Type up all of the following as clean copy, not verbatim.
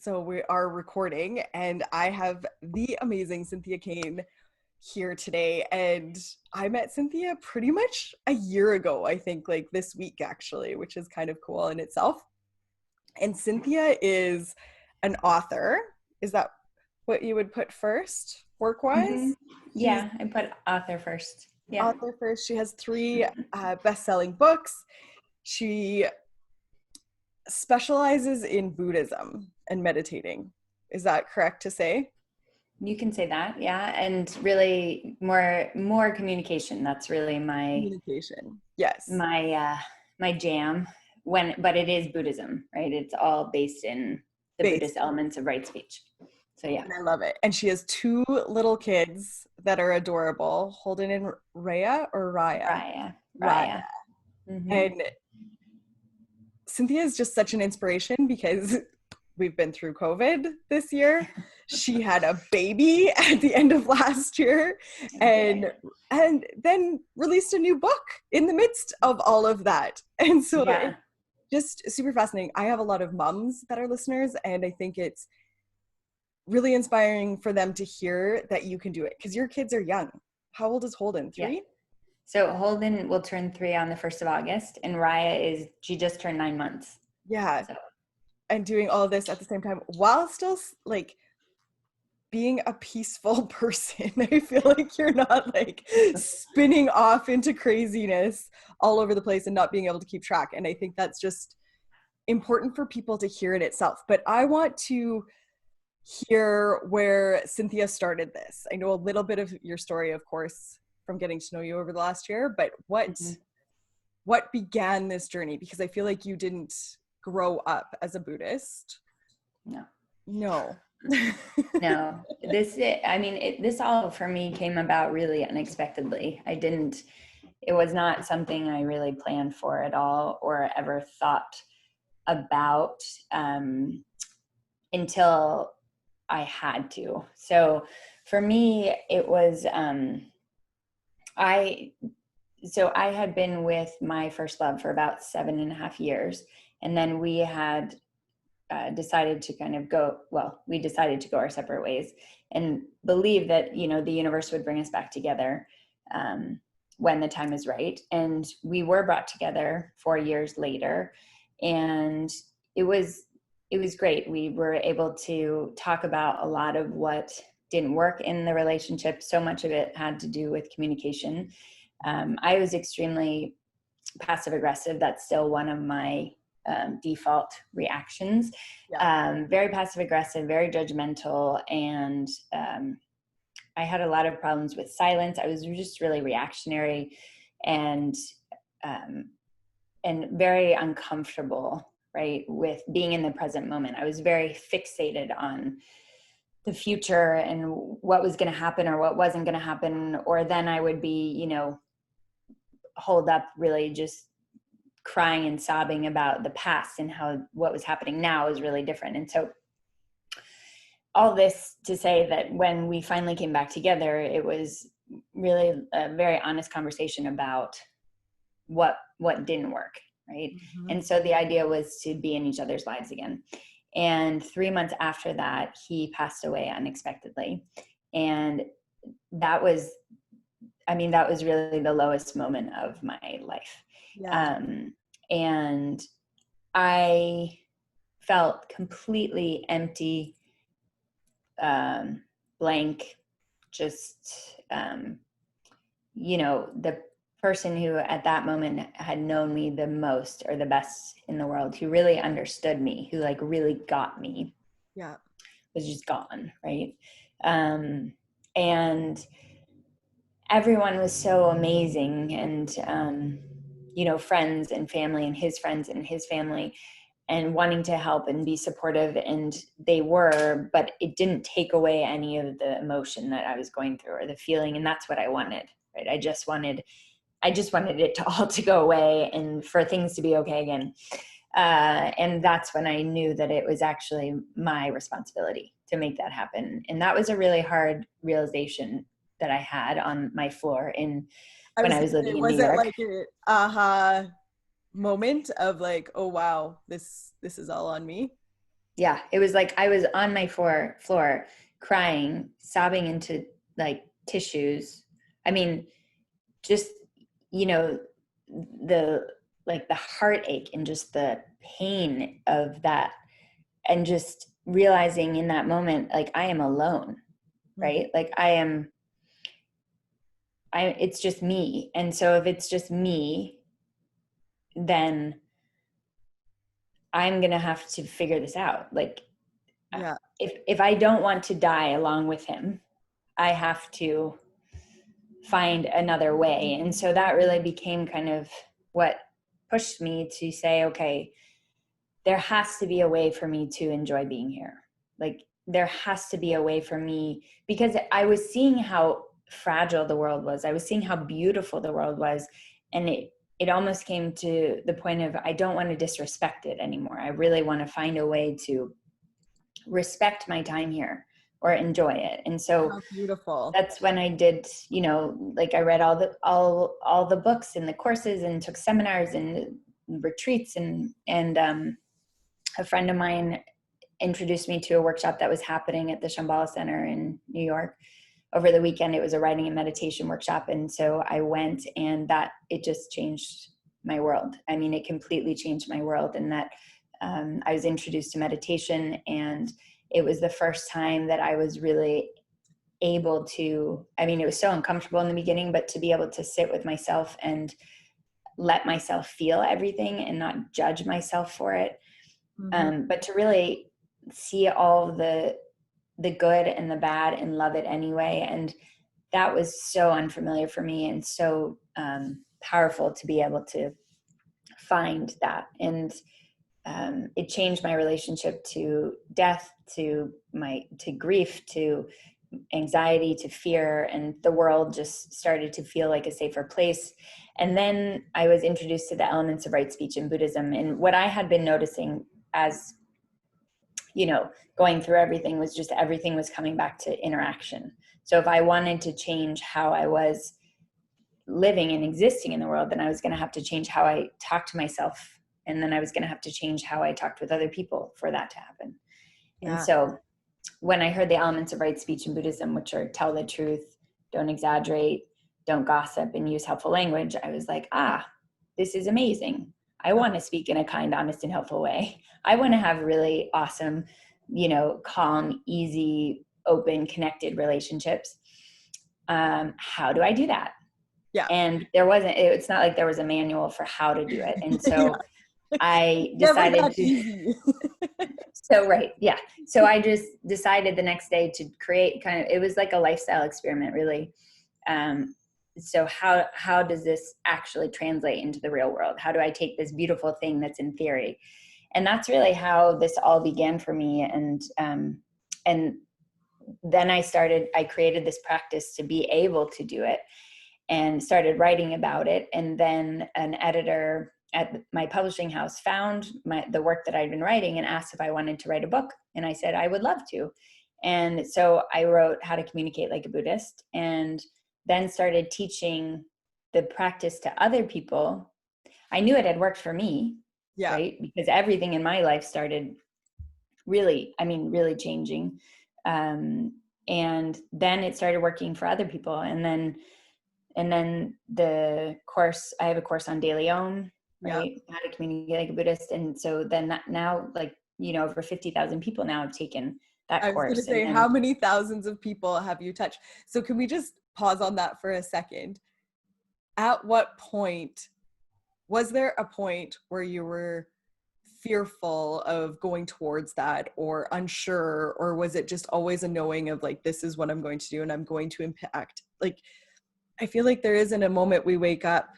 So we are recording, and I have the amazing Cynthia Kane here today. And I met Cynthia pretty much a year ago, I think, like this week actually, which is kind of cool in itself. And Cynthia is an author. Is that what you would put first, work-wise? She's Yeah, I put author first. Yeah. author first. She has three best-selling books. She specializes in Buddhism and meditating. Is that correct to say? You can say that, yeah. And really more communication. That's really Communication. Yes. my jam but it is Buddhism, right? It's all based in the Based. Buddhist elements of right speech. So yeah. And I love it. And she has two little kids that are adorable, Holden and Raya or Raya? Raya. Mm-hmm. And Cynthia is just such an inspiration because we've been through COVID this year. She had a baby at the end of last year and then released a new book in the midst of all of that. And so yeah. It's just super fascinating. I have a lot of moms that are listeners, and I think it's really inspiring for them to hear that you can do it because your kids are young. How old is Holden? 3? Yeah. So Holden will turn 3 on the 1st of August, and Raya she just turned 9 months. Yeah. So. And doing all of this at the same time while still like being a peaceful person. I feel like you're not like spinning off into craziness all over the place and not being able to keep track. And I think that's just important for people to hear in itself. But I want to hear where Cynthia started this. I know a little bit of your story, of course, from getting to know you over the last year, but what began this journey? Because I feel like you didn't grow up as a Buddhist. No. No. This all for me came about really unexpectedly. It was not something I really planned for at all or ever thought about until I had to. So for me, it was, I had been with my first love for about 7.5 years. And then we had decided to we decided to go our separate ways and believe that, the universe would bring us back together when the time is right. And we were brought together 4 years later. And it was great. We were able to talk about a lot of what didn't work in the relationship. So much of it had to do with communication. I was extremely passive aggressive. That's still one of my default reactions. Very passive aggressive, very judgmental. And I had a lot of problems with silence. I was just really reactionary and very uncomfortable, right, with being in the present moment. I was very fixated on the future and what was going to happen or what wasn't going to happen. Or then I would be, holed up really just crying and sobbing about the past and how what was happening now is really different. And so all this to say that when we finally came back together, it was really a very honest conversation about what didn't work, right? Mm-hmm. And so the idea was to be in each other's lives again. And 3 months after that, he passed away unexpectedly. And that was really the lowest moment of my life. Yeah. And I felt completely empty, blank, just, the person who at that moment had known me the most or the best in the world, who really understood me, who like really got me, was just gone. Right. And everyone was so amazing, and, friends and family and his friends and his family, and wanting to help and be supportive. And they were, but it didn't take away any of the emotion that I was going through or the feeling. And that's what I wanted, right? I just wanted it to all to go away and for things to be okay again. And that's when I knew that it was actually my responsibility to make that happen. And that was a really hard realization that I had on my floor when I was living in New York. Was it like an aha moment of like, oh wow, this is all on me? Yeah. It was like I was on my floor crying, sobbing into like tissues. I mean, just, you know, the like the heartache and just the pain of that, and just realizing in that moment, like I am alone, right? Like it's just me. And so if it's just me, then I'm going to have to figure this out. Like, Yeah. if I don't want to die along with him, I have to find another way. And so that really became kind of what pushed me to say, okay, there has to be a way for me to enjoy being here. Like there has to be a way for me, because I was seeing how fragile the world was. I was seeing how beautiful the world was. And it almost came to the point of, I don't want to disrespect it anymore. I really want to find a way to respect my time here or enjoy it. And so How beautiful. that's when I did, you know, like I read all the books and the courses and took seminars and retreats, and a friend of mine introduced me to a workshop that was happening at the Shambhala Center in New York over the weekend. It was a writing and meditation workshop. And so I went, and that it just changed my world. I mean, it completely changed my world. And that I was introduced to meditation, and it was the first time that I was really able to, I mean, it was so uncomfortable in the beginning, but to be able to sit with myself and let myself feel everything and not judge myself for it. But to really see all the good and the bad and love it anyway. And that was so unfamiliar for me, and so powerful to be able to find that. And it changed my relationship to death, to grief, to anxiety, to fear, and the world just started to feel like a safer place. And then I was introduced to the elements of right speech in Buddhism. And what I had been noticing as, you know, going through everything was just everything was coming back to interaction. So if I wanted to change how I was living and existing in the world, then I was going to have to change how I talked to myself. And then I was going to have to change how I talked with other people for that to happen. Yeah. And so when I heard the elements of right speech in Buddhism, which are tell the truth, don't exaggerate, don't gossip, and use helpful language, I was like, this is amazing. I want to speak in a kind, honest, and helpful way. I want to have really awesome, you know, calm, easy, open, connected relationships. How do I do that? Yeah. And it's not like there was a manual for how to do it. And so I decided Never that easy. Right. Yeah. So I just decided the next day to create it was like a lifestyle experiment, really. So how does this actually translate into the real world? How do I take this beautiful thing that's in theory? And that's really how this all began for me. And then I created this practice to be able to do it, and started writing about it. And then an editor at my publishing house found the work that I'd been writing and asked if I wanted to write a book. And I said, I would love to. And so I wrote How to Communicate Like a Buddhist, and then started teaching the practice to other people. I knew it had worked for me, right? Because everything in my life started really changing. And then it started working for other people. And then the course, I have a course on DailyOM, right? How to Communicate Like a Buddhist. And so then now, like, you know, over 50,000 people now have taken that course. I was going to say, how many thousands of people have you touched? So can we just pause on that for a second? At what point, was there a point where you were fearful of going towards that, or unsure, or was it just always a knowing of like, this is what I'm going to do and I'm going to impact? Like, I feel like there isn't a moment we wake up,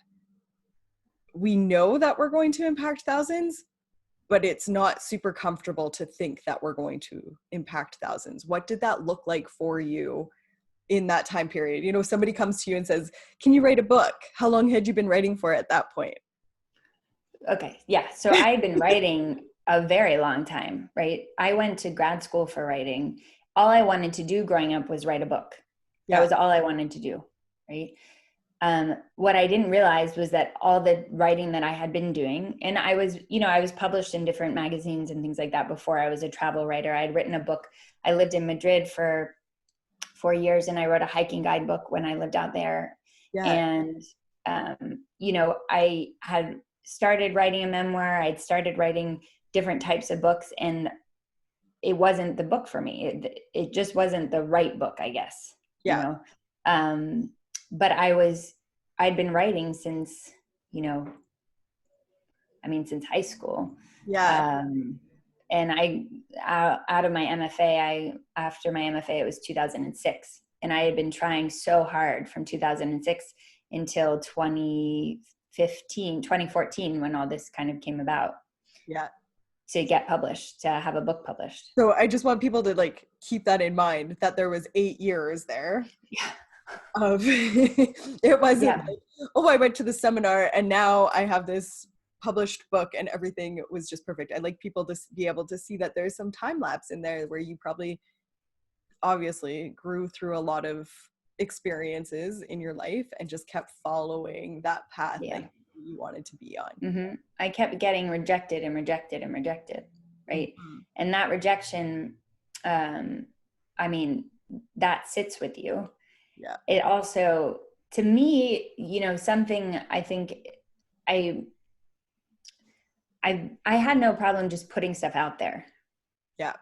we know that we're going to impact thousands, but it's not super comfortable to think that we're going to impact thousands. What did that look like for you in that time period? You know, somebody comes to you and says, can you write a book? How long had you been writing for at that point? Okay. Yeah. So I had been writing a very long time, right? I went to grad school for writing. All I wanted to do growing up was write a book. That was all I wanted to do. Right. what I didn't realize was that all the writing that I had been doing, and I was, I was published in different magazines and things like that before I was a travel writer. I had written a book. I lived in Madrid for 4 years, and I wrote a hiking guidebook when I lived out there. Yeah. And, I had started writing a memoir. I'd started writing different types of books, and it wasn't the book for me. It just wasn't the right book, I guess, Yeah. but I'd been writing since, since high school. Yeah. And out of my MFA, after my MFA, it was 2006. And I had been trying so hard from 2006 until 2014, when all this kind of came about. Yeah. To get published, to have a book published. So I just want people to like keep that in mind, that there was 8 years there. Yeah. Of it wasn't like, oh, I went to the seminar and now I have this published book and everything was just perfect. I'd like people to be able to see that there's some time lapse in there where you probably obviously grew through a lot of experiences in your life and just kept following that path that you wanted to be on. Mm-hmm. I kept getting rejected and rejected and rejected, right? Mm-hmm. And that rejection, that sits with you. Yeah. It also, to me, something I think I had no problem just putting stuff out there. Yeah.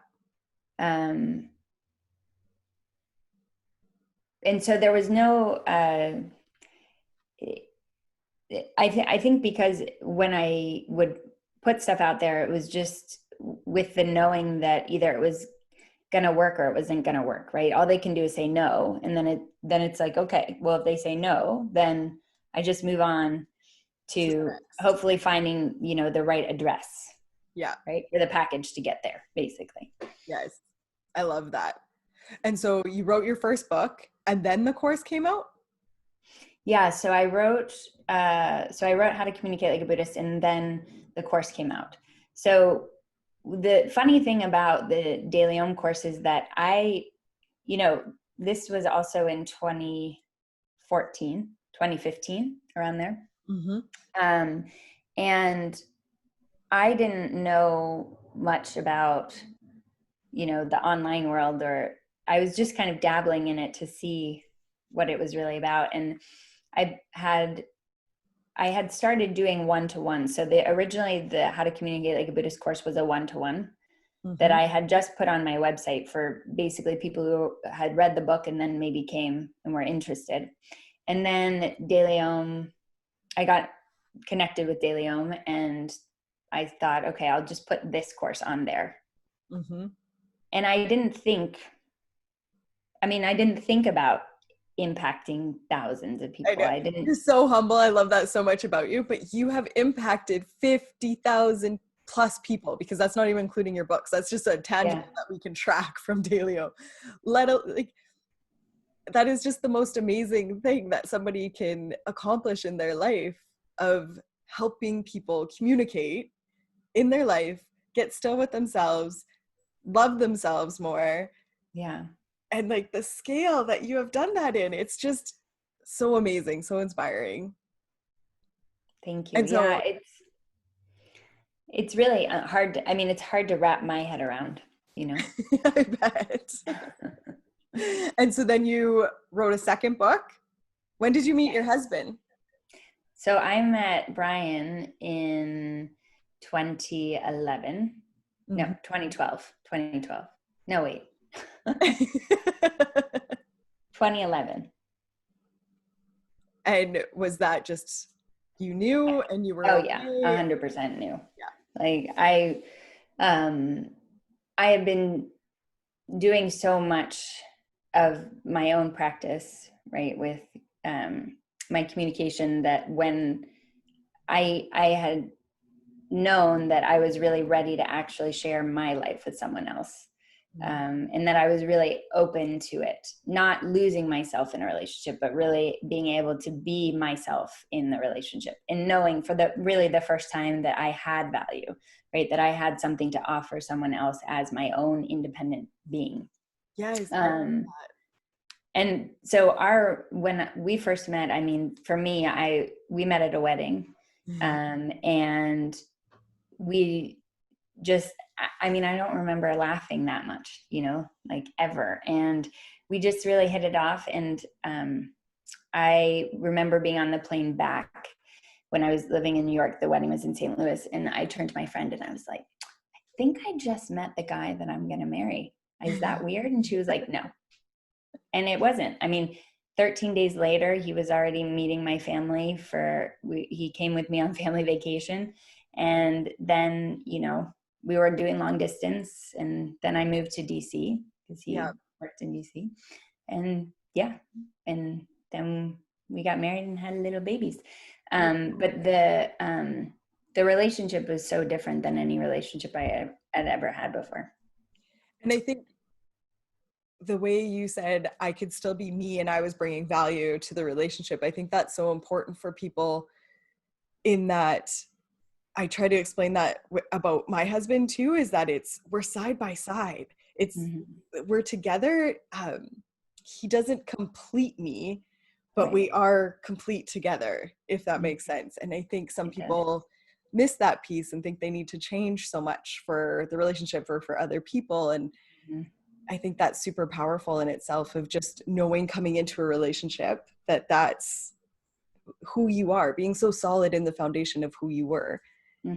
And so there was no, I think because when I would put stuff out there, it was just with the knowing that either it was going to work or it wasn't going to work, right? All they can do is say no. And then it's like, okay, well, if they say no, then I just move on to hopefully finding, the right address. Yeah. Right. For the package to get there, basically. Yes. I love that. And so you wrote your first book and then the course came out? Yeah. So I wrote How to Communicate Like a Buddhist, and then the course came out. So the funny thing about the DailyOM course is that this was also in 2015, around there. Mm-hmm. And I didn't know much about, the online world, or I was just kind of dabbling in it to see what it was really about. And I had started doing one-to-one. So originally the How to Communicate Like a Buddhist course was a one-to-one that I had just put on my website for basically people who had read the book and then maybe came and were interested. And then DailyOM, I got connected with DailyOM and I thought, okay, I'll just put this course on there. Mm-hmm. And I didn't think about impacting thousands of people. I didn't. You're so humble. I love that so much about you, but you have impacted 50,000 plus people, because that's not even including your books. That's just a tangible that we can track from DailyOM. That is just the most amazing thing that somebody can accomplish in their life, of helping people communicate in their life, get still with themselves, love themselves more. Yeah. And like the scale that you have done that in, it's just so amazing, so inspiring. Thank you. And so, it's really hard. It's hard to wrap my head around, I bet. And so then you wrote a second book. When did you meet your husband? So I met Brian in 2011. Mm-hmm. No, 2012. No, wait. 2011. And was that just, you knew and you were 100% knew. Yeah. Like I had been doing so much of my own practice, right, with my communication, that when I had known that I was really ready to actually share my life with someone else. And that I was really open to it, not losing myself in a relationship, but really being able to be myself in the relationship, and knowing for the first time that I had value, right? That I had something to offer someone else as my own independent being. Yes. And so when we first met, I mean, for me, we met at a wedding, and we just, I mean, I don't remember laughing that much, like ever. And we just really hit it off. And I remember being on the plane back when I was living in New York. The wedding was in St. Louis. And I turned to my friend and I was like, I think I just met the guy that I'm going to marry. Is that weird? And she was like, no. And it wasn't. I mean, 13 days later, he was already meeting my family he came with me on family vacation. And then, we were doing long distance. And then I moved to DC because he worked in DC. And and then we got married and had little babies. But the relationship was so different than any relationship I had ever had before. And I think the way you said I could still be me and I was bringing value to the relationship, I think that's so important for people, in that I try to explain that about my husband too, is that we're side by side. We're together. He doesn't complete me, but we are complete together, if that makes sense. And I think some people miss that piece and think they need to change so much for the relationship or for other people. And I think that's super powerful in itself, of just knowing coming into a relationship that that's who you are, being so solid in the foundation of who you were.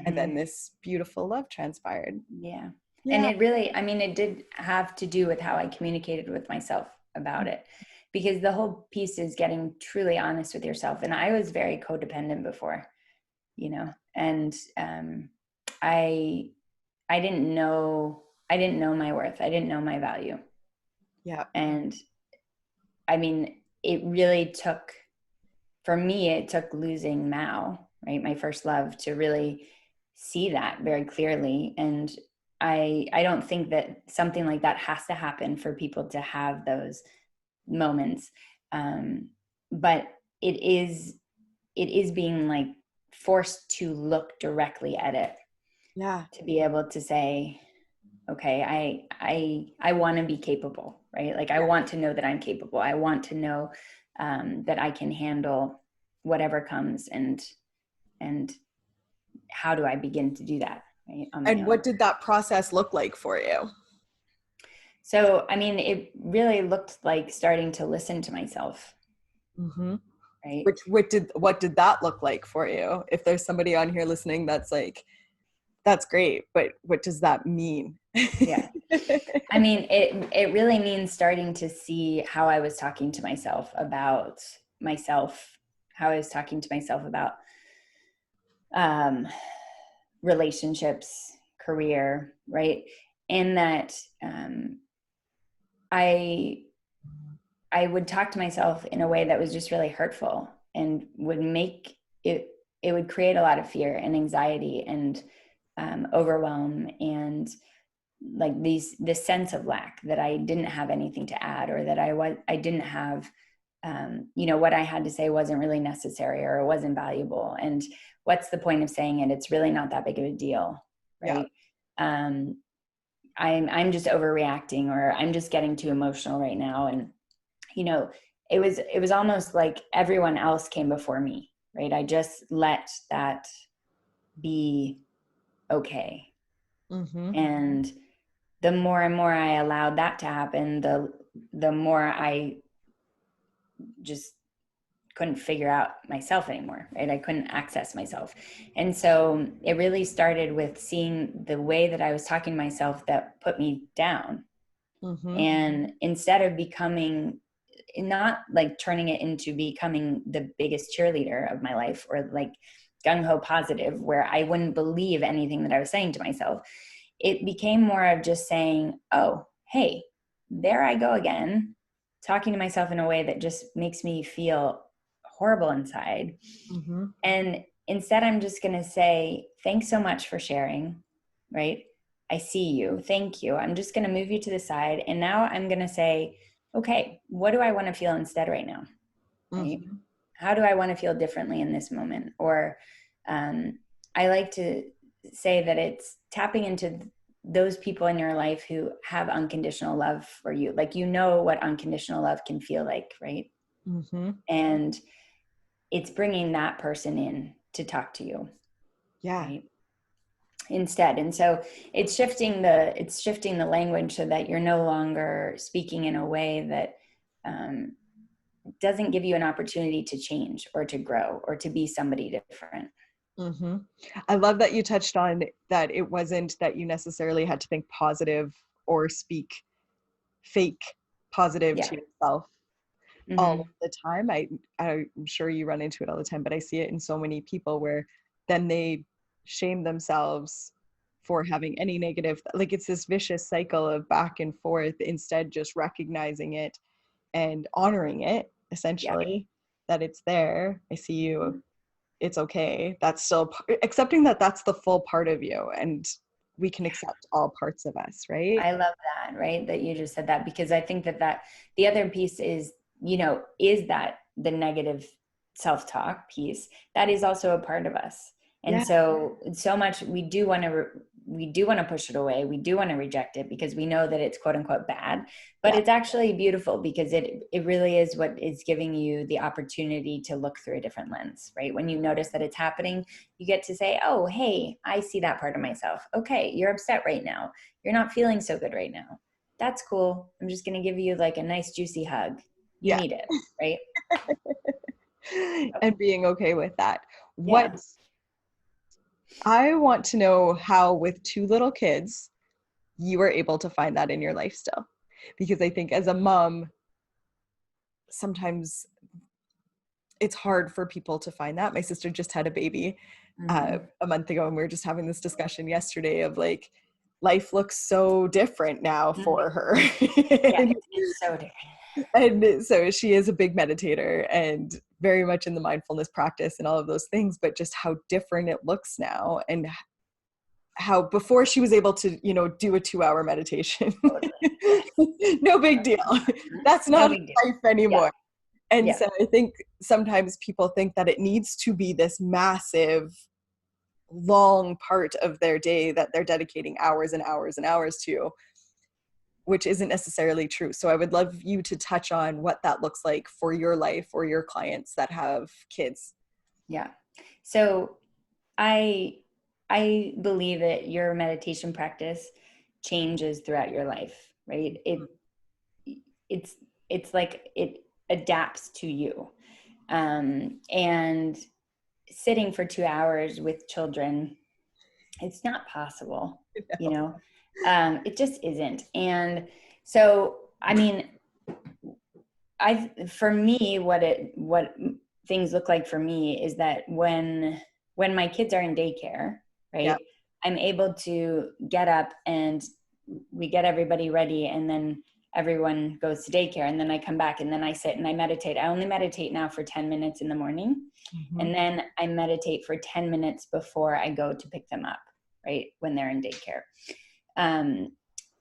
And then this beautiful love transpired. Yeah. And it really, I mean, it did have to do with how I communicated with myself about it, because the whole piece is getting truly honest with yourself. And I was very codependent before, and I didn't know my worth. I didn't know my value. Yeah. And I mean, it really took, for me, it took losing Mao, right? My first love, to really see that very clearly. And I don't think that something like that has to happen for people to have those moments. But it is being like forced to look directly at it. Yeah. To be able to say, okay, I want to be capable, right? Like, I want to know that I'm capable. I want to know that I can handle whatever comes, and how do I begin to do that, right? And what did that process look like for you? So, I mean, it really looked like starting to listen to myself. Right. What did that look like for you? If there's somebody on here listening that's like, that's great, but what does that mean? Yeah. I mean, it really means starting to see how I was talking to myself about myself, how I was talking to myself about relationships, career, right? And that I would talk to myself in a way that was just really hurtful, and would make it would create a lot of fear and anxiety and overwhelm, and like this sense of lack, that I didn't have anything to add, or that I didn't have, what I had to say wasn't really necessary, or it wasn't valuable. And what's the point of saying it? It's really not that big of a deal, right? Yeah. I'm just overreacting, or I'm just getting too emotional right now. And, it was almost like everyone else came before me, right? I just let that be okay. And the more and more I allowed that to happen, the more I just couldn't figure out myself anymore, right? I couldn't access myself. And so it really started with seeing the way that I was talking to myself that put me down. And instead of not like turning it into becoming the biggest cheerleader of my life, or like gung-ho positive, where I wouldn't believe anything that I was saying to myself, it became more of just saying, oh, hey, there I go again, talking to myself in a way that just makes me feel horrible inside. And instead, I'm just going to say, thanks so much for sharing, right? I see you. Thank you. I'm just going to move you to the side. And now I'm going to say, okay, what do I want to feel instead right now? Right? How do I want to feel differently in this moment? Or I like to say that it's tapping into those people in your life who have unconditional love for you. Like, you know what unconditional love can feel like, right? Mm-hmm. And it's bringing that person in to talk to you, Yeah. right? Instead. And so it's shifting the language so that you're no longer speaking in a way that doesn't give you an opportunity to change or to grow or to be somebody different. Mm-hmm. I love that you touched on that it wasn't that you necessarily had to think positive or speak fake positive Yeah. to yourself all Mm-hmm. of the time. I'm sure you run into it all the time, but I see it in so many people where then they shame themselves for having any negative, like it's this vicious cycle of back and forth, instead just recognizing it and honoring it, Yeah. essentially, that it's there. I see you, it's okay. That's still accepting that that's the full part of you, and we can accept all parts of us, right? I love that, right? That you just said that, because I think that the other piece is, is that the negative self-talk piece that is also a part of us. And Yeah. so much we do want to push it away. We do want to reject it because we know that it's quote unquote bad, but Yeah. it's actually beautiful because it really is what is giving you the opportunity to look through a different lens, right? When you notice that it's happening, you get to say, oh, hey, I see that part of myself. Okay, you're upset right now. You're not feeling so good right now. That's cool. I'm just going to give you like a nice juicy hug. You Yeah. need it, right? And being okay with that. Yeah. What I want to know, how with two little kids you were able to find that in your life still, because I think as a mom sometimes it's hard for people to find that. My sister just had a baby Mm-hmm. a month ago, and we were just having this discussion yesterday of like, life looks so different now for her. Yeah, it's so different. And so she is a big meditator and very much in the mindfulness practice and all of those things, but just how different it looks now, and how before she was able to, do a 2-hour meditation. Totally. Yes. No big deal. That's No not big deal. life anymore. And Yeah. so I think sometimes people think that it needs to be this massive, long part of their day that they're dedicating hours and hours and hours to, which isn't necessarily true. So I would love you to touch on what that looks like for your life or your clients that have kids. Yeah. So I believe that your meditation practice changes throughout your life, right? It's it's like it adapts to you. And sitting for 2 hours with children, it's not possible, it just isn't. And so, I mean, for me, what things look like for me is that when my kids are in daycare, Yeah. right, I'm able to get up and we get everybody ready, and then everyone goes to daycare, and then I come back and then I sit and I meditate. I only meditate now for 10 minutes in the morning. Mm-hmm. And then I meditate for 10 minutes before I go to pick them up, right, when they're in daycare.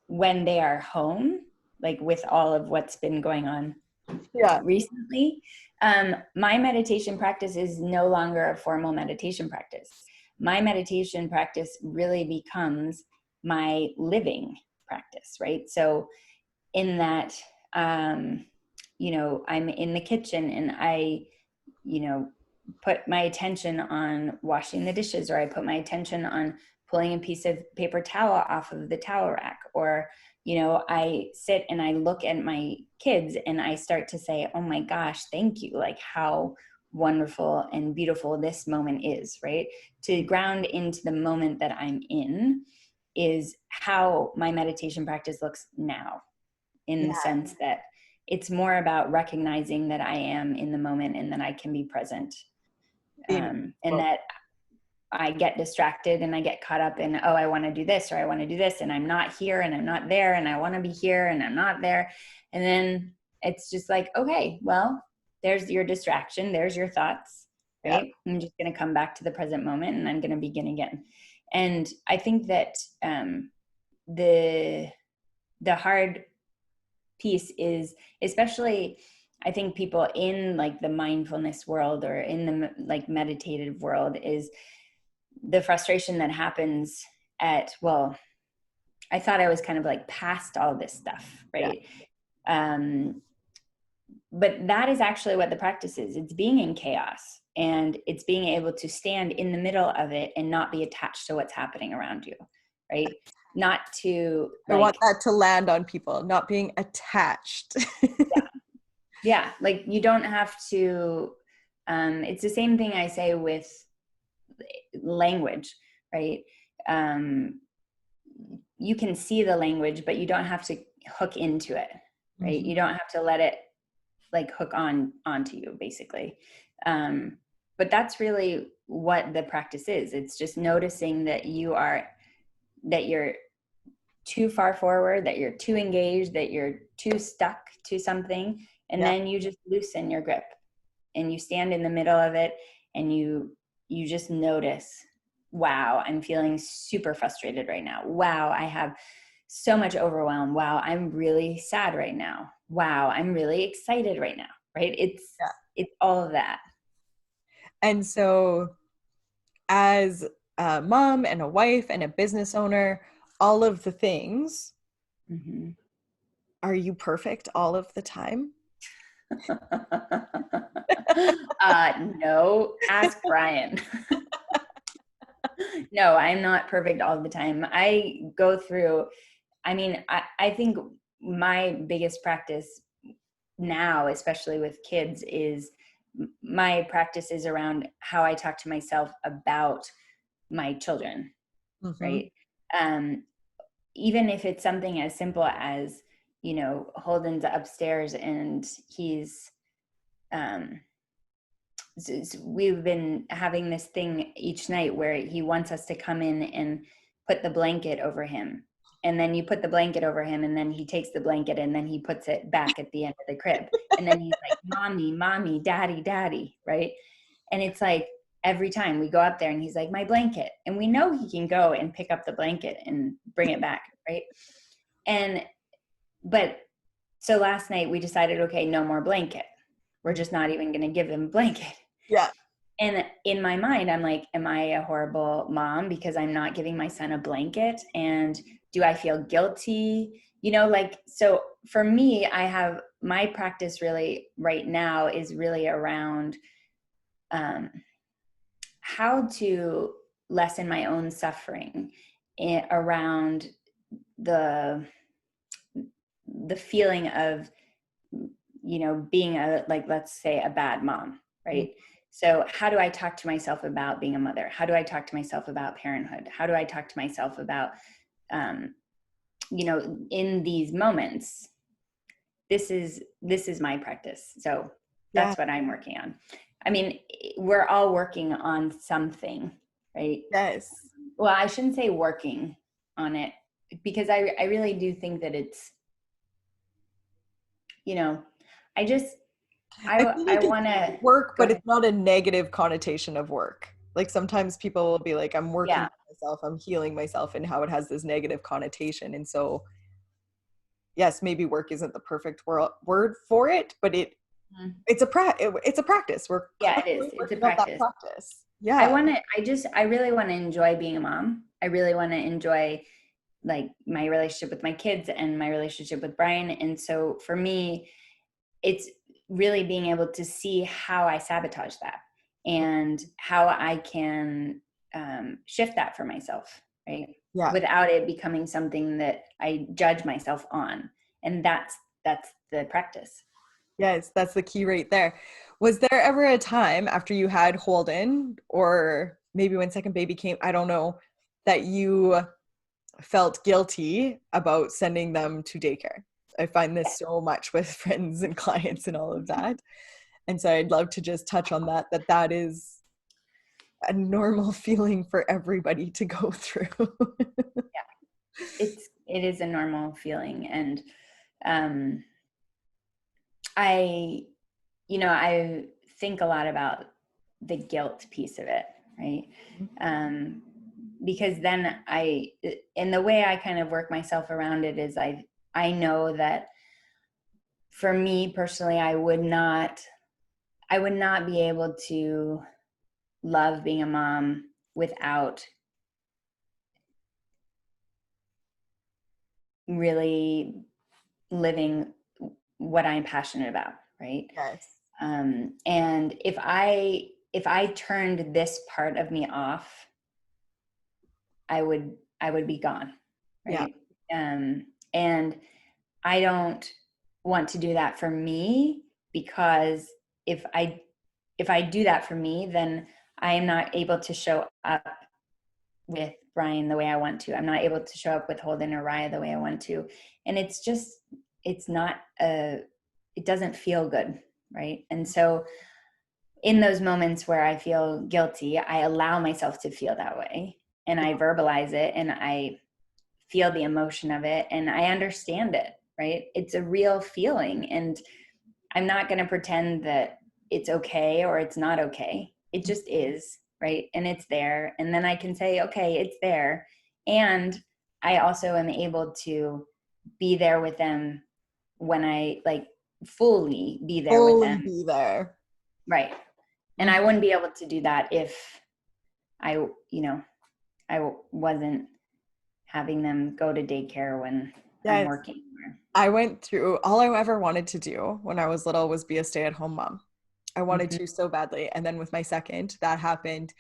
When they are home, like with all of what's been going on Yeah. recently, my meditation practice is no longer a formal meditation practice. My meditation practice really becomes my living practice, right? So in that, I'm in the kitchen and I, put my attention on washing the dishes, or I put my attention on pulling a piece of paper towel off of the towel rack, or I sit and I look at my kids and I start to say, oh my gosh, thank you, like how wonderful and beautiful this moment is, right? To ground into the moment that I'm in is how my meditation practice looks now, in the sense that it's more about recognizing that I am in the moment and that I can be present. And that I get distracted and I get caught up in, oh, I want to do this or I want to do this, and I'm not here and I'm not there, and I want to be here and I'm not there. And then it's just like, okay, well, there's your distraction. There's your thoughts, right? Yeah. I'm just going to come back to the present moment and I'm going to begin again. And I think that the hard piece is, especially I think people in like the mindfulness world or in the like meditative world, is the frustration that happens at, well, I thought I was kind of like past all this stuff, right? But that is actually what the practice is. It's being in chaos, and it's being able to stand in the middle of it and not be attached to what's happening around you, right? Not to I want that to land on people, not being attached. yeah, like you don't have to, it's the same thing I say with language, right? You can see the language, but you don't have to hook into it, right? Mm-hmm. You don't have to let it like hook onto you, basically. But that's really what the practice is. It's just noticing that you're too far forward, that you're too engaged, that you're too stuck to something, and then you just loosen your grip and you stand in the middle of it, and you just notice, wow, I'm feeling super frustrated right now. Wow, I have so much overwhelm. Wow, I'm really sad right now. Wow, I'm really excited right now, right? It's all of that. And so as a mom and a wife and a business owner, all of the things, Mm-hmm. are you perfect all of the time? No, ask Brian. No, I'm not perfect all the time. I go through, I think my biggest practice now, especially with kids, is my practice is around how I talk to myself about my children, Mm-hmm. right? Even if it's something as simple as, Holden's upstairs and he's, we've been having this thing each night where he wants us to come in and put the blanket over him. And then you put the blanket over him, and then he takes the blanket and then he puts it back at the end of the crib. And then he's like, mommy, mommy, daddy, daddy, right? And it's like every time we go up there and he's like, my blanket. And we know he can go and pick up the blanket and bring it back, right? But so last night we decided, okay, no more blanket. We're just not even going to give him a blanket. Yeah. And in my mind, I'm like, am I a horrible mom because I'm not giving my son a blanket? And do I feel guilty? So for me, I have my practice really right now is really around how to lessen my own suffering around the feeling of, being let's say a bad mom, right? Mm-hmm. So how do I talk to myself about being a mother? How do I talk to myself about parenthood? How do I talk to myself about, in these moments, this is my practice. So that's what I'm working on. I mean, we're all working on something, right? Yes. Well, I shouldn't say working on it, because I really do think that it's, I want to work, but it's not a negative connotation of work. Like sometimes people will be like, I'm working on myself, I'm healing myself, and how it has this negative connotation. And so, yes, maybe work isn't the perfect word for it, but it's a practice. It is. It's a practice. Yeah. I really want to enjoy being a mom. I really want to enjoy like my relationship with my kids and my relationship with Brian. And so for me, it's really being able to see how I sabotage that and how I can shift that for myself, right? Yeah. Without it becoming something that I judge myself on. And that's the practice. Yes, that's the key right there. Was there ever a time after you had Holden, or maybe when second baby came, I don't know, that you felt guilty about sending them to daycare? I find this so much with friends and clients and all of that. And so I'd love to just touch on that is a normal feeling for everybody to go through. It is a normal feeling. And I think a lot about the guilt piece of it, right? Because then and the way I kind of work myself around it is I know that for me personally, I would not be able to love being a mom without really living what I'm passionate about, right? Yes. And if I turned this part of me off, I would be gone, Yeah. right? And I don't want to do that for me, because if I do that for me, then I am not able to show up with Brian the way I want to. I'm not able to show up with Holden or Raya the way I want to. And it's not it doesn't feel good, right? And so in those moments where I feel guilty, I allow myself to feel that way, and I verbalize it, and I feel the emotion of it, and I understand it, right? It's a real feeling, and I'm not going to pretend that it's okay or it's not okay. It just is, right? And it's there. And then I can say, okay, it's there. And I also am able to be there with them when I like fully be there with Fully them. be there. Right. And I wouldn't be able to do that if I, I wasn't having them go to daycare when I'm Yes. working. I went through all I ever wanted to do when I was little was be a stay-at-home mom. I wanted Mm-hmm. to so badly. And then with my second, that happened.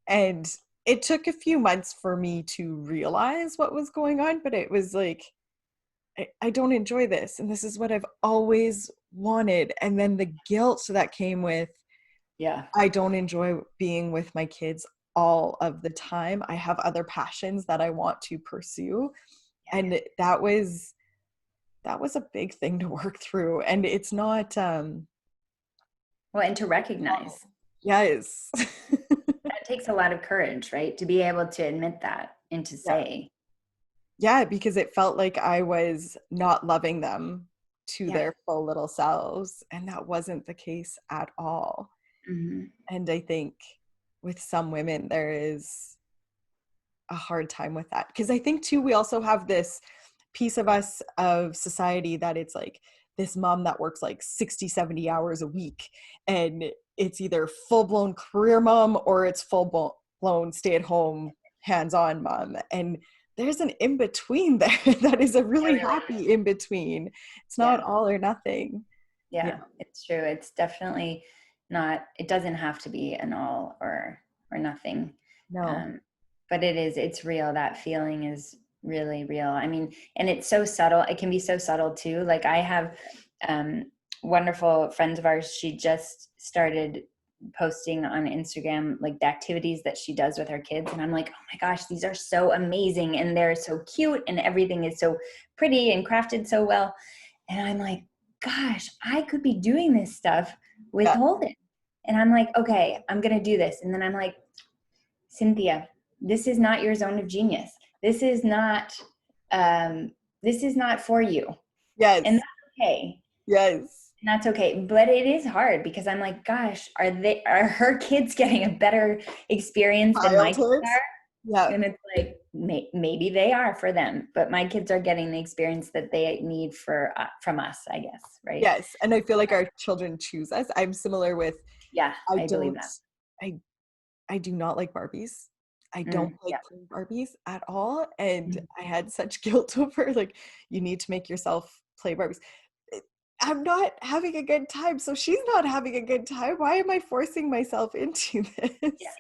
And it took a few months for me to realize what was going on, but it was like, I don't enjoy this. And this is what I've always wanted. And then the guilt that came with, Yeah. I don't enjoy being with my kids all of the time. I have other passions that I want to pursue. And that was a big thing to work through. And it's not Well, and to recognize. yes. That takes a lot of courage, right? To be able to admit that and to Yeah. say, Yeah, because it felt like I was not loving them to yeah. their full little selves, and that wasn't the case at all. Mm-hmm. And I think with some women there is a hard time with that, because I think too we also have this piece of us of society that it's like this mom that works like 60 70 hours a week, and it's either full-blown career mom or it's full-blown stay-at-home hands-on mom, and there's an in-between there that is a Yeah, really really. happy in-between. It's not Yeah. all or nothing. Yeah. Yeah, it's true. It's definitely not, it doesn't have to be an all or nothing. No. But it's real. That feeling is really real. I mean, and it's so subtle. It can be so subtle too. Like I have wonderful friends of ours. She just started posting on Instagram like the activities that she does with her kids, and I'm like, oh my gosh, these are so amazing, and they're so cute, and everything is so pretty and crafted so well. And I'm like, gosh, I could be doing this stuff with Yeah. Holden. And I'm like, okay, I'm gonna do this. And then I'm like, Cynthia, this is not your zone of genius. This is not for you. Yes. And that's okay. Yes. And that's okay. But it is hard because I'm like, gosh, are her kids getting a better experience than my kids Childhood. are? Yeah. And it's like, maybe they are for them, but my kids are getting the experience that they need from us, I guess. Right. Yes. And I feel like our children choose us. I'm similar with, Yeah, I I believe don't, that. I I do not like Barbies. I don't like Yeah. playing Barbies at all. And Mm. I had such guilt over like, you need to make yourself play Barbies. I'm not having a good time. So she's not having a good time. Why am I forcing myself into this? Yeah.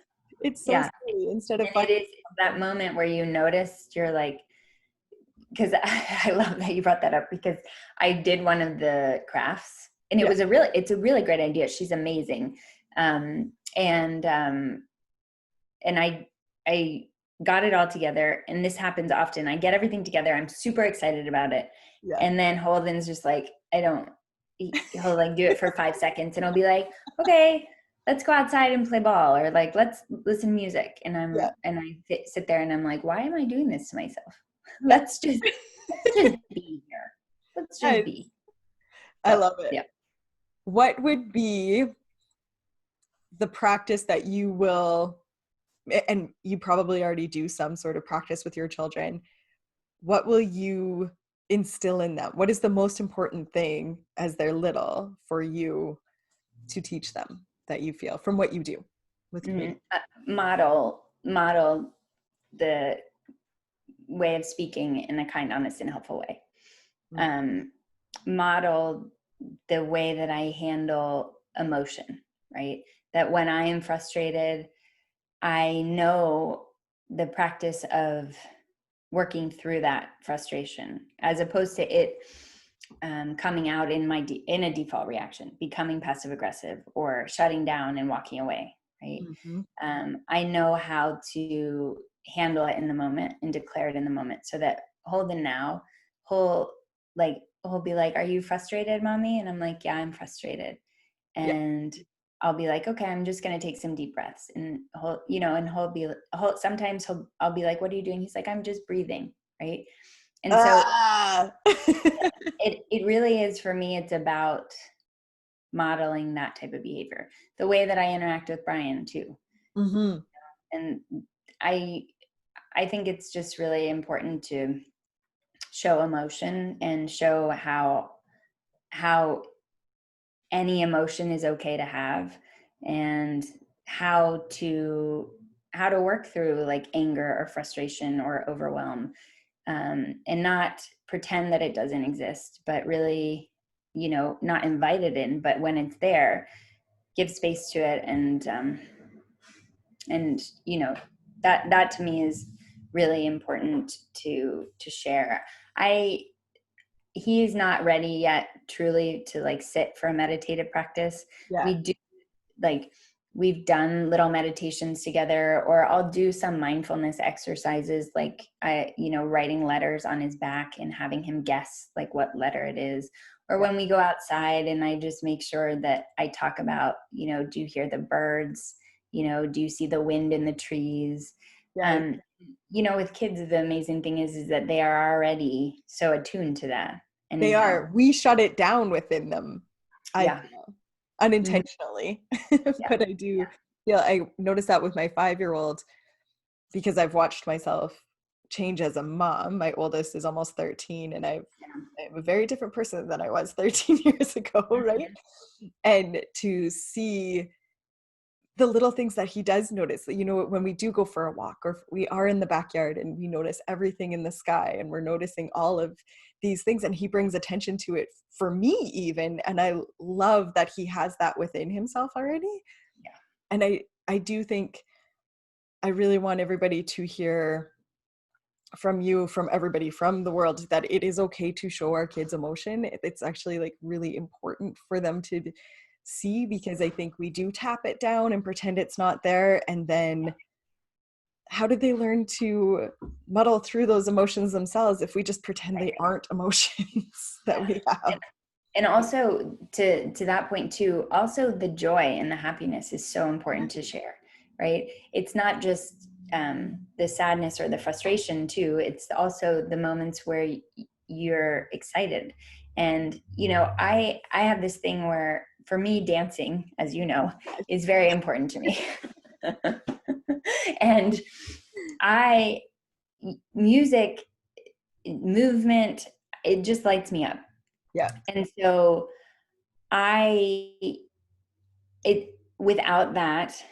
It's so Yeah. silly instead of And fun. it is that moment where you noticed, you're like, because I love that you brought that up, because I did one of the crafts, and Yeah. it's a really great idea. She's amazing. And I got it all together, and this happens often. I get everything together. I'm super excited about it. Yeah. And then Holden's just like, he'll like do it for 5 seconds, and he'll be like, okay, let's go outside and play ball, or like, let's listen to music. And Yeah. I sit there and I'm like, why am I doing this to myself? Yeah. let's just be here. Let's just Yes. be. I So, love it. yeah. What would be the practice that you will, and you probably already do some sort of practice with your children, what will you instill in them? What is the most important thing as they're little for you to teach them that you feel from what you do with community? Model the way of speaking in a kind, honest, and helpful way. Mm-hmm. Model the way that I handle emotion, right? That when I am frustrated, I know the practice of working through that frustration, as opposed to it coming out in in a default reaction, becoming passive aggressive or shutting down and walking away, right? Mm-hmm. I know how to handle it in the moment and declare it in the moment, so that Holden now, he'll he'll be like, "Are you frustrated, mommy?" And I'm like, "Yeah, I'm frustrated." Yeah. And I'll be like, "Okay, I'm just gonna take some deep breaths." And I'll be like, "What are you doing?" He's like, "I'm just breathing," right? And so Ah! it really is, for me, it's about modeling that type of behavior, the way that I interact with Brian too. Mm-hmm. And I I think it's just really important to show emotion and show how any emotion is okay to have, and how to work through like anger or frustration or overwhelm, and not pretend that it doesn't exist, but really, not invite it in, but when it's there, give space to it. And that to me is really important to share. I He is not ready yet truly to like sit for a meditative practice. Yeah. We do, like, we've done little meditations together, or I'll do some mindfulness exercises, like writing letters on his back and having him guess like what letter it is. Or Yeah. when we go outside and I just make sure that I talk about, do you hear the birds? Do you see the wind in the trees? Yeah. um with kids, the amazing thing is that they are already so attuned to that. They And are. We shut it down within them. I yeah. feel Mhm. unintentionally, Yeah. but I do feel I noticed that with my 5-year-old because I've watched myself change as a mom. My oldest is almost 13, and I'm a very different person than I was 13 years ago, right? And to see the little things that he does notice, that when we do go for a walk, or we are in the backyard and we notice everything in the sky, and we're noticing all of these things, and he brings attention to it for me even, and I love that he has that within himself already. Yeah. And I do think I really want everybody to hear from you, from everybody, from the world, that it is okay to show our kids emotion. It's actually like really important for them to see, because I think we do tap it down and pretend it's not there, and then how did they learn to muddle through those emotions themselves if we just pretend they aren't emotions that we have? And also, to that point too, also the joy and the happiness is so important to share, right? It's not just the sadness or the frustration too. It's also the moments where you're excited. And I have this thing where, for me, dancing, as you know, is very important to me. And I music, movement, it just lights me up. Yeah. And so I it without that,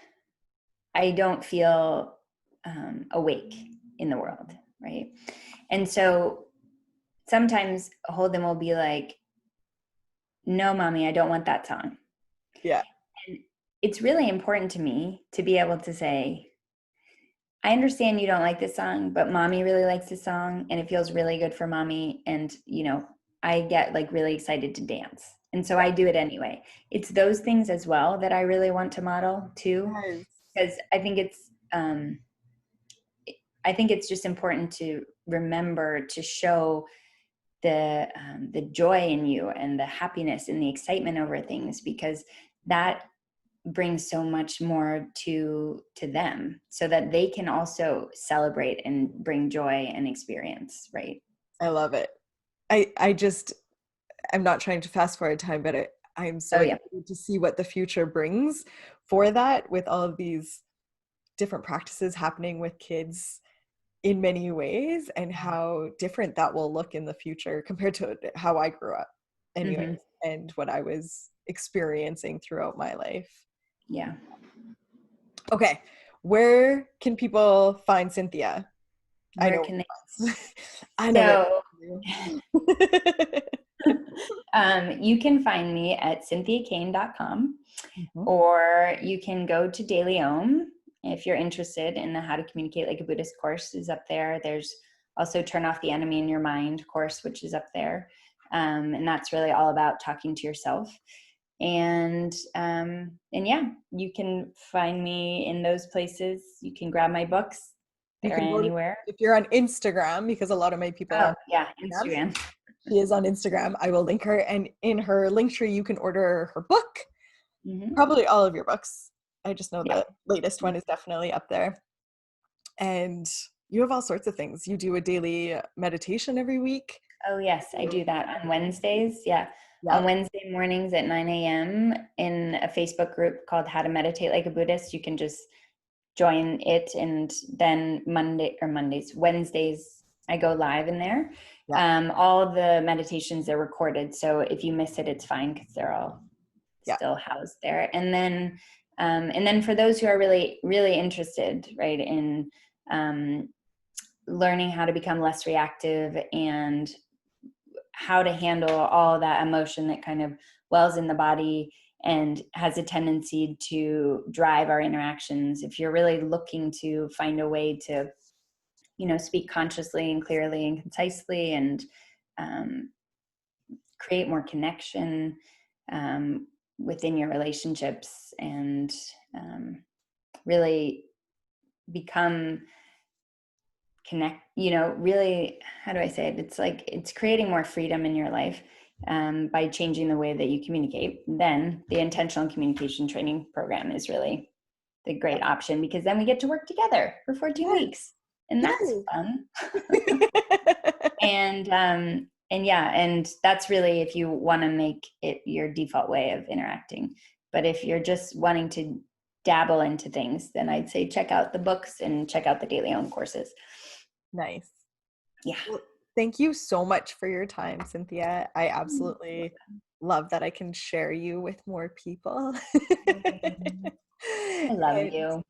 I don't feel awake in the world, right? And so sometimes Holden will be like, "No, mommy, I don't want that song." Yeah. And it's really important to me to be able to say, "I understand you don't like this song, but mommy really likes this song, and it feels really good for mommy, and I get like really excited to dance." And so Yeah. I do it anyway. It's those things as well that I really want to model too, Yes. because I think it's just important to remember to show the joy in you and the happiness and the excitement over things, because that brings so much more to them, so that they can also celebrate and bring joy and experience, right? I love it. I'm not trying to fast forward time, but I'm so Oh yeah. excited to see what the future brings for that, with all of these different practices happening with kids in many ways, and how different that will look in the future compared to how I grew up anyways, Mm-hmm. and what I was experiencing throughout my life. Yeah. Okay, where can people find Cynthia? I Where know. can they? I know So, it. you can find me at cynthiakane.com, Mhm. or you can go to DailyOM if you're interested in the How to Communicate Like a Buddhist course is up there. There's also Turn Off the Enemy in Your Mind course, which is up there. And that's really all about talking to yourself. And yeah, you can find me in those places. You can grab my books. You They're can go to, anywhere. if you're on Instagram, because a lot of my people Oh are yeah, on Instagram. Instagram. She is on Instagram. I will link her, and in her link tree, you can order her book. Mm-hmm. Probably all of your books. I just know Yeah. the latest one is definitely up there. And you have all sorts of things. You do a daily meditation every week. Oh yes, I do that on Wednesdays. Yeah. On Yep. Wednesday mornings at 9 a.m. in a Facebook group called How to Meditate Like a Buddhist. You can just join it, and then Wednesdays, I go live in there. Yep. All of the meditations are recorded, so if you miss it, it's fine because they're all Yep. still housed there. And then for those who are really, really interested, right, in learning how to become less reactive and how to handle all that emotion that kind of wells in the body and has a tendency to drive our interactions. If you're really looking to find a way to, speak consciously and clearly and concisely, and create more connection within your relationships, and really become really, how do I say it? It's like, it's creating more freedom in your life by changing the way that you communicate. Then the intentional communication training program is really the great option, because then we get to work together for 14 Yes. weeks, and that's Yes. fun. And yeah, and that's really if you want to make it your default way of interacting. But if you're just wanting to dabble into things, then I'd say check out the books and check out the DailyOM courses. Nice. Yeah. Well, thank you so much for your time, Cynthia. I absolutely love that I can share you with more people. I love And you.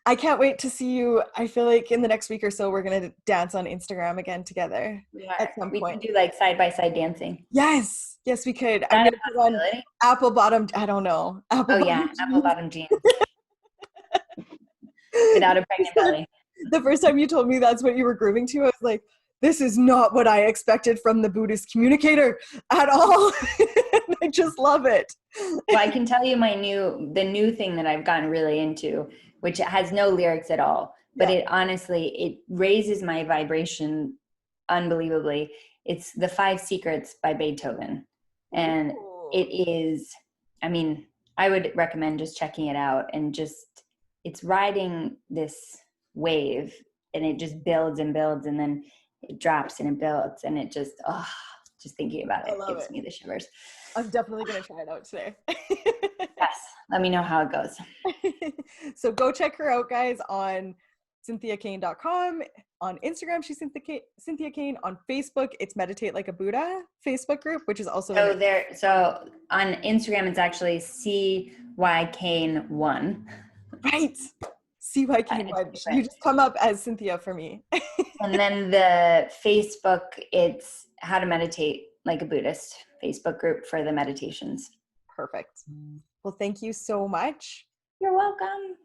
I can't wait to see you. I feel like in the next week or so, we're going to dance on Instagram again together at some We point. can do like side by side dancing. Yes. Yes, we could. Is I'm that going a to put on possibility? apple bottom. I don't know. Apple Oh yeah, bottom apple jeans. bottom jeans without a pregnant belly. The first time you told me that's what you were grooming to, I was like, this is not what I expected from the Buddhist communicator at all. I just love it. Well, I can tell you the new thing that I've gotten really into, which has no lyrics at all, but Yeah. it honestly, it raises my vibration unbelievably. It's The Five Secrets by Beethoven. And Ooh. it is, I mean, I would recommend just checking it out, and it's riding this wave, and it just builds and builds, and then it drops and it builds, and it just thinking about I it love gives it. me the shivers. I'm definitely going to try it out today. Yes, let me know how it goes. So go check her out, guys, on cynthiakane.com. On Instagram, she's Cynthia Kane. On Facebook, it's Meditate Like a Buddha Facebook group, which is also in So on Instagram, it's actually CY Kane 1. right. CY Kane. You just come up as Cynthia for me. And then the Facebook, it's How to Meditate Like a Buddhist Facebook group for the meditations. Perfect. Well, thank you so much. You're welcome.